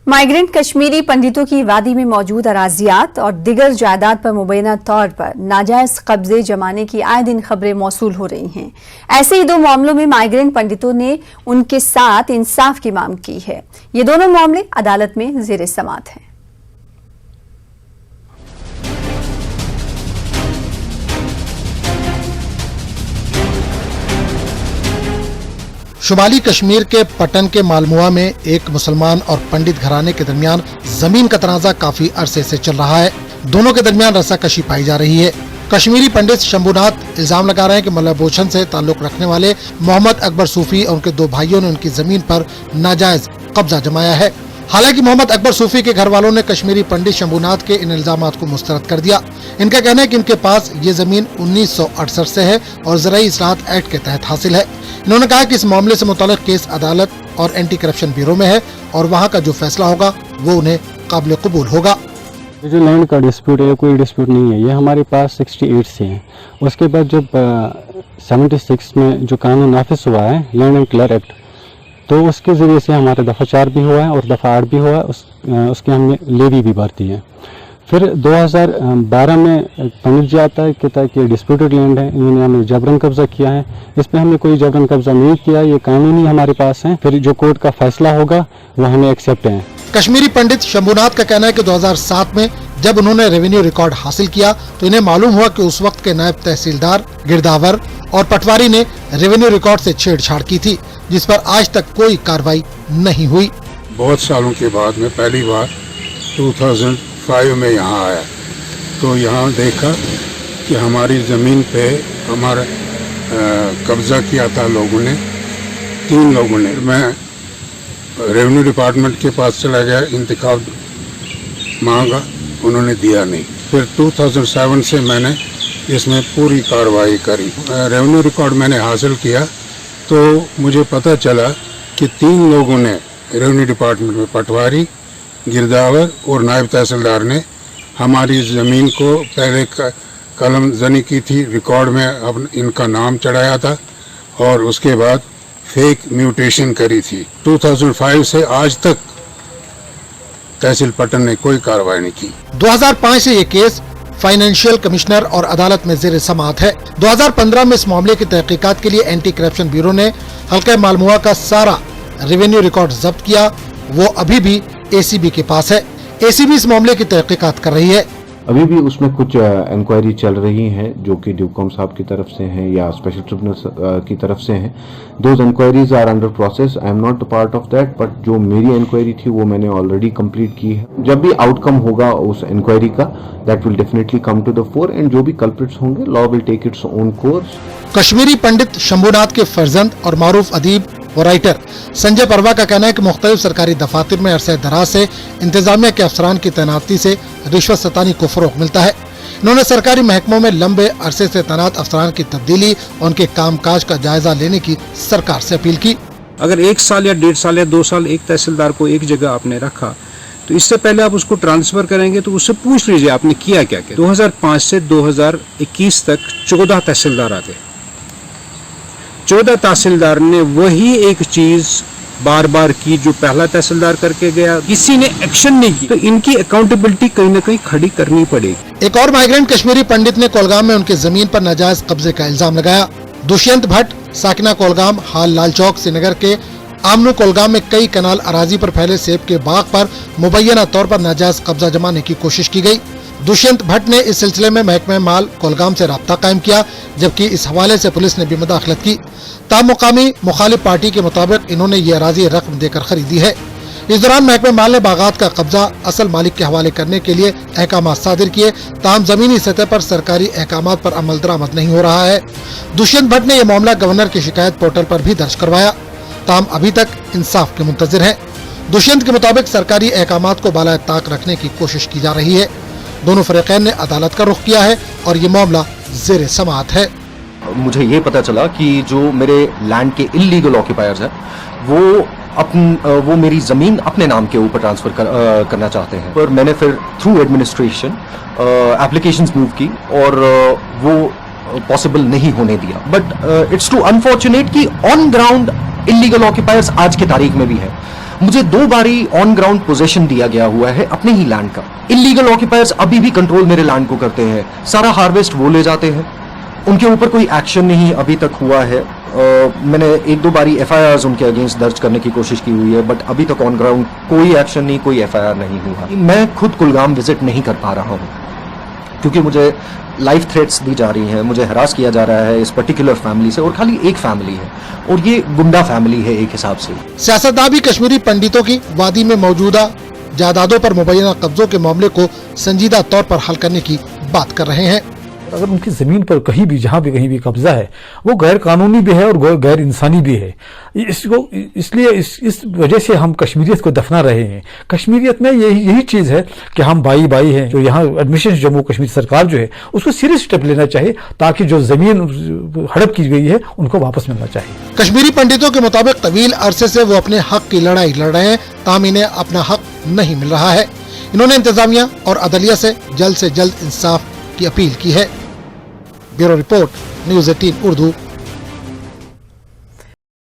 Migrant Kashmiri पंडितों की वादी में मौजूद अराजियात और दिगर जायदाद पर मुबैना तौर पर नाजायज कब्जे जमाने की आए दिन खबरें मौसूल हो रही हैं। ऐसे ही दो मामलों में माइग्रेंट पंडितों ने उनके साथ इंसाफ की मांग की है। ये दोनों मामले अदालत में ज़ेरे समाअत हैं। शुमाली कश्मीर के पटन के मालमुआ में एक मुसलमान और पंडित घराने के दरमियान जमीन का तनाजा काफी अरसे से चल रहा है। दोनों के दरमियान रस्साकशी पाई जा रही है। कश्मीरी पंडित शंभुनाथ इल्जाम लगा रहे हैं कि मल्लबोछन से ताल्लुक रखने वाले मोहम्मद अकबर सूफी और उनके दो भाइयों ने उनकी जमीन पर नाजायज कब्जा जमाया है। हालांकि मोहम्मद अकबर सूफी के घर वालों ने कश्मीरी पंडित शंभुनाथ के इन इल्जामात को मुस्तरद कर दिया। इनका कहना है कि इनके पास ये जमीन 1968 से है और ज़राई इस्लाहत एक्ट के तहत हासिल है। इन्होंने कहा कि इस मामले से मुताल्लिक केस अदालत और एंटी करप्शन ब्यूरो में है और वहाँ का जो फैसला होगा वो उन्हें काबिल कबूल होगा। जो लैंड का डिस्प्यूट है कोई डिस्प्यूट नहीं है, ये हमारे पास 68 से है। उसके बाद जब 76 में जो कानून नाफिज हुआ है लैंड एंड क्लियर एक्ट, तो उसके ज़रिए से हमारा दफ़ा 4 भी हुआ है और दफ़ा 8 भी हुआ है। उसके हमने लेवी भी भरती है। फिर 2012 में पंडित जी आता है, कहता है कि डिस्प्यूटेड लैंड है, इन्होंने हमें जबरन कब्जा किया है। इस पे हमने कोई जबरन कब्जा नहीं किया, ये कानूनी हमारे पास है। फिर जो कोर्ट का फैसला होगा वो हमें एक्सेप्ट है। कश्मीरी पंडित शंभुनाथ का कहना है कि 2007 में जब उन्होंने रेवेन्यू रिकॉर्ड हासिल किया तो इन्हें मालूम हुआ कि उस वक्त के नायब तहसीलदार, गिरदावर और पटवारी ने रेवेन्यू रिकॉर्ड से छेड़छाड़ की थी, जिस पर आज तक कोई कार्रवाई नहीं हुई। बहुत सालों के बाद मैं पहली बार 2005 में यहाँ आया तो यहाँ देखा कि हमारी ज़मीन पे हमारा कब्जा किया था लोगों ने, 3 लोगों ने। मैं रेवेन्यू डिपार्टमेंट के पास चला गया, इंतखाब मांगा, उन्होंने दिया नहीं। फिर 2007 से मैंने इसमें पूरी कार्रवाई करी। रेवेन्यू रिकॉर्ड मैंने हासिल किया तो मुझे पता चला कि 3 लोगों ने रेवेन्यू डिपार्टमेंट में, पटवारी, गिरदावर और नायब तहसीलदार ने हमारी ज़मीन को पहले कलम जनी की थी, रिकॉर्ड में अब इनका नाम चढ़ाया था और उसके बाद फेक म्यूटेशन करी थी। 2005 से आज तक तहसील पटन ने कोई कार्रवाई नहीं की। 2005 से ये केस फाइनेंशियल कमिश्नर और अदालत में ज़ेरे समाअत है। 2015 में इस मामले की तहकीकात के लिए एंटी करप्शन ब्यूरो ने हल्का मालमुआ का सारा रेवेन्यू रिकॉर्ड जब्त किया। वो अभी भी एसीबी के पास है। एसीबी इस मामले की तहकीकात कर रही है। अभी भी उसमें कुछ इंक्वायरी चल रही है जो कि ड्यूकॉम साहब की तरफ से हैं या स्पेशल ट्रिब्यूनल की तरफ से हैं। Those inquiries are under process. I am not part of that, but जो मेरी इंक्वायरी थी वो मैंने ऑलरेडी कंप्लीट की है। जब भी आउटकम होगा उस इंक्वायरी का, that will definitely come to the fore and जो भी कल्प्रिट्स होंगे, law will take its own course. Kashmiri Pandit Shambhunath के फर्जंद और मारूफ अदीब व राइटर संजय परवा का कहना है कि मुख्तलिफ सरकारी दफातर में अरसे दराज से इंतजामिया के अफसरान की तैनाती से रिश्वत सतानी को फरोग मिलता है। इन्होंने सरकारी महकमों में लंबे अरसे से तैनात अफसरान की तब्दीली और उनके कामकाज का जायजा लेने की सरकार से अपील की। अगर 1 साल या 1.5 साल या 2 साल एक तहसीलदार को एक जगह आपने रखा तो इससे पहले आप उसको ट्रांसफर करेंगे तो उससे पूछ लीजिए आपने किया क्या क्या। 2005 से 2021 तक 14 तहसीलदार आ गए। 14 तहसीलदार ने वही एक चीज बार बार की जो पहला तहसीलदार करके गया, किसी ने एक्शन नहीं की। तो इनकी अकाउंटेबिलिटी कहीं न कहीं खड़ी करनी पड़ेगी। एक और माइग्रेंट कश्मीरी पंडित ने कोलगाम में उनकी जमीन पर नाजायज कब्जे का इल्जाम लगाया। दुष्यंत भट्ट साकिना कोलगाम हाल लाल चौक श्रीनगर के आमनू कोलगाम में कई कनाल अराजी पर फैले सेब के बाग पर मुबैना तौर पर नाजायज कब्जा जमाने की कोशिश की गई। दुष्यंत भट्ट ने इस सिलसिले में महकमे माल कोलगाम से राब्ता कायम किया, जबकि इस हवाले से पुलिस ने भी मुदाखलत की। ताम मुकामी मुखालिफ पार्टी के मुताबिक इन्होंने ये अराजी रकम देकर खरीदी है। इस दौरान महकमे माल ने बागात का कब्जा असल मालिक के हवाले करने के लिए अहकाम सादिर किए। ताम जमीनी सतह पर सरकारी अहकाम पर अमल दरामद नहीं हो रहा है। दुष्यंत भट्ट ने यह मामला गवर्नर की शिकायत पोर्टल पर भी दर्ज करवाया। ताम अभी तक इंसाफ के मुंतजिर है। दुष्यंत के मुताबिक सरकारी अहकाम को बाला ताक रखने की कोशिश की जा रही है। दोनों फरीकैन ने अदालत का रुख किया है और ये मामला ज़ेरे समाअत है। मुझे ये पता चला कि जो मेरे लैंड के इल्लीगल ऑक्यूपायर्स हैं वो मेरी ज़मीन अपने नाम के ऊपर ट्रांसफ़र करना चाहते हैं। पर मैंने फिर थ्रू एडमिनिस्ट्रेशन एप्लीकेशंस मूव की और वो पॉसिबल नहीं होने दिया। बट इट्स टू अनफॉर्चुनेट कि ऑन ग्राउंड इल्लीगल ऑक्यूपायर्स आज की तारीख में भी है। मुझे 2 बारी ऑन ग्राउंड पोजीशन दिया गया हुआ है अपने ही लैंड का। इलीगल ऑक्यूपायर्स अभी भी कंट्रोल मेरे लैंड को करते हैं, सारा हार्वेस्ट वो ले जाते हैं, उनके ऊपर कोई एक्शन नहीं अभी तक हुआ है। मैंने 1-2 बारी FIRs उनके अगेंस्ट दर्ज करने की कोशिश की हुई है, बट अभी तक ऑन ग्राउंड कोई एक्शन नहीं, कोई FIR नहीं हुआ। मैं खुद कुलगाम विजिट नहीं कर पा रहा हूँ क्योंकि मुझे लाइफ थ्रेट्स दी जा रही हैं, मुझे हरास किया जा रहा है इस पर्टिकुलर फैमिली से, और खाली एक फैमिली है और ये गुंडा फैमिली है एक हिसाब से। सियासतदान भी कश्मीरी पंडितों की वादी में मौजूदा जायदादों पर मुबैना कब्जों के मामले को संजीदा तौर पर हल करने की बात कर रहे हैं। अगर उनकी ज़मीन पर कहीं भी जहाँ भी कहीं भी कब्जा है वो गैर कानूनी भी है और गैर इंसानी भी है। इसको इसलिए इस वजह से हम कश्मीरियत को दफना रहे हैं। कश्मीरियत में यही चीज़ है कि हम भाई भाई हैं। जो यहाँ एडमिनिस्ट्रेशन जम्मू कश्मीर सरकार जो है उसको सीरियस स्टेप लेना चाहिए ताकि जो ज़मीन हड़प की गई है उनको वापस मिलना चाहिए। कश्मीरी पंडितों के मुताबिक तवील अरसे से वो अपने हक की लड़ाई लड़ रहे हैं, ताहम इन्हें अपना हक नहीं मिल रहा है। इन्होंने इंतजामिया और अदलिया से जल्द इंसाफ की अपील की है। Bureau report, news 18 Urdu.